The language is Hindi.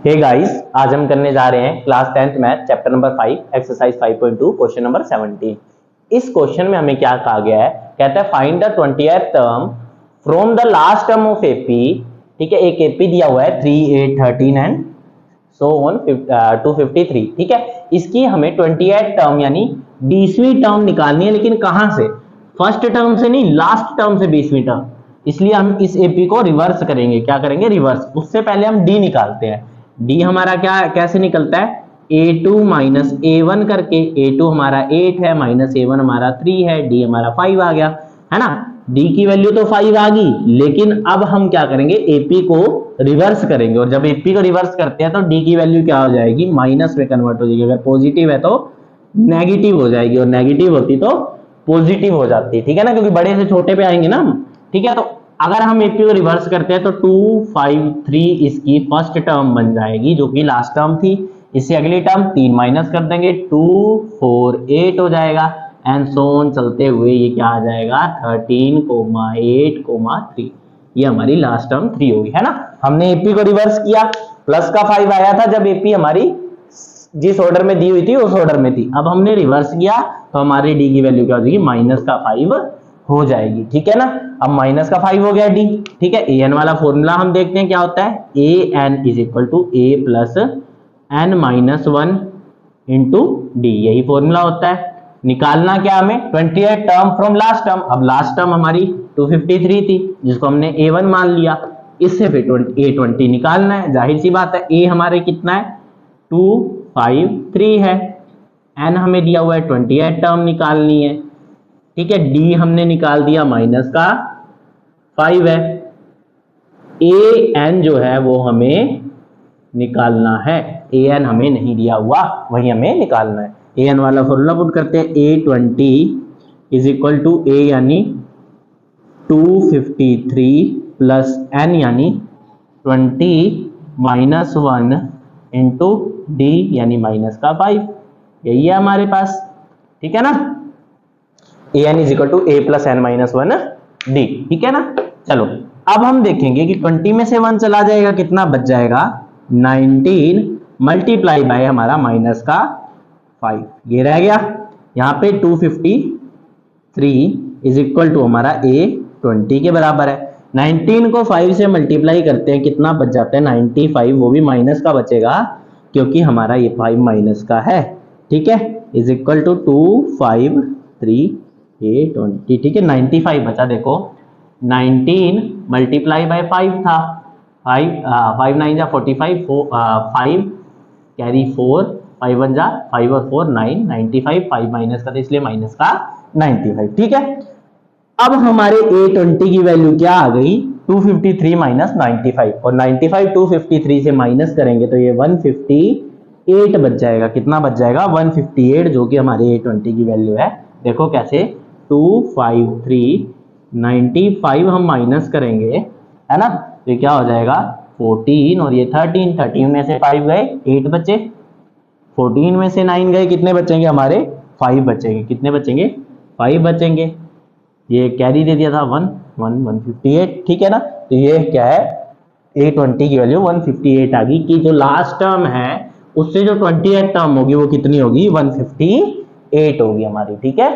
हे गाइस, आज हम करने जा रहे हैं class 10th math chapter number 5 exercise 5.2 question number 17। इस क्वेश्चन में हमें क्या कहा गया है, कहता है find the 20th term from the last term of AP. ठीक है, एक एपी दिया हुआ है 3, 8, 13 एंड सो ऑन 253। ठीक है, इसकी हमें 20th टर्म यानी 20वीं टर्म निकालनी है, लेकिन कहां से? फर्स्ट टर्म से नहीं, लास्ट टर्म से 20वीं टर्म। इसलिए हम इस एपी को रिवर्स करेंगे। क्या करेंगे? रिवर्स। उससे पहले हम डी निकालते हैं। डी हमारा क्या कैसे निकलता है? a2 माइनस a1 करके। a2 हमारा 8 है, माइनस a1 हमारा 3 है, डी हमारा 5 आ गया, है ना। डी की वैल्यू तो 5 आ गई, लेकिन अब हम क्या करेंगे? एपी को रिवर्स करेंगे, और जब एपी को रिवर्स करते हैं तो डी की वैल्यू क्या हो जाएगी? माइनस में कन्वर्ट हो जाएगी। अगर पॉजिटिव है तो नेगेटिव हो जाएगी, और नेगेटिव होती तो पॉजिटिव हो जाती है। ठीक है ना, क्योंकि बड़े से छोटे पे आएंगे ना हम। ठीक है, तो अगर हम एपी को रिवर्स करते हैं तो 2, 5, 3 इसकी फर्स्ट टर्म बन जाएगी, जो कि लास्ट टर्म थी। इससे अगली टर्म 3 माइनस कर देंगे, 2, 4, 8 हो जाएगा, एंड सो ऑन चलते हुए ये क्या आ जाएगा? 13, 8, 3। ये हमारी लास्ट टर्म 3 होगी, है ना। हमने एपी को रिवर्स किया, प्लस का 5 आया था जब एपी हमारी जिस ऑर्डर में दी हुई थी उस ऑर्डर में थी। अब हमने रिवर्स किया तो हमारी डी की वैल्यू क्या हो जाएगी? माइनस का 5 हो जाएगी। ठीक है ना, अब माइनस का 5 हो गया डी। ठीक है, ए एन वाला फॉर्मूला हम देखते हैं क्या होता है। A N is equal to A plus N minus 1 into D, यही फॉर्मूला होता है। निकालना क्या हमें? 28 टर्म फ्रॉम लास्ट टर्म। अब लास्ट टर्म हमारी 253 थी, जिसको हमने a1 मान लिया। इससे फिर a20 निकालना है। जाहिर सी बात है, a हमारे कितना है? 2, 5, 3 है। n हमें दिया हुआ है 28 टर्म निकालनी है। ठीक है, डी हमने निकाल दिया, माइनस का 5 है। ए एन जो है वो हमें निकालना है। ए एन हमें नहीं दिया हुआ, वही हमें निकालना है। ए एन वाला फॉर्मूला पुट करते हैं। A20 इज इक्वल टू ए यानी 253 प्लस एन यानी 20 माइनस 1 इंटू डी यानी माइनस का 5। यही है हमारे पास। ठीक है ना, A N is equal to A plus N minus 1 D. ठीक है ना। चलो अब हम देखेंगे कि 20 में से 1 चला जाएगा, कितना बच जाएगा? 19 मल्टीप्लाई बाय हमारा माइनस का 5, ये रह गया। यहाँ पे 253 इज इक्वल टू हमारा A20 के बराबर है। 19 को 5 से मल्टीप्लाई करते हैं, कितना बच जाता है? 95, वो भी माइनस का बचेगा क्योंकि हमारा ये 5 माइनस का है। ठीक है, इज इक्वल टू 253 A20। ठीक है, 95 बचा। देखो 19 मल्टीप्लाई बाय 5 था, 5 9 जा 45, 5 कैरी 4, 5 1 जा 5 और 4 9, 95, 5 माइनस का था इसलिए माइनस का 95। ठीक है, अब हमारे A20 की वैल्यू क्या आ गई? 253 माइनस 95, और 95 253 से माइनस करेंगे तो ये 158 बच जाएगा। कितना बच जाएगा? 158, जो कि हमारे A20 की वैल्यू है। देखो कैसे, 253 95 हम माइनस करेंगे, है ना, तो ये क्या हो जाएगा? 14, और ये 13 में से 5 गए, 8 बचे। 14 में से 9 गए, कितने बचेंगे हमारे? 5 बचेंगे। कितने बचेंगे? 5 बचेंगे। ये कैरी दे दिया था 158। ठीक है ना, तो ये क्या है? A20 की वैल्यू 158 आ गई, कि जो लास्ट टर्म है उससे जो 28 टर्म होगी वो कितनी होगी? 158 होगी हमारी। ठीक है,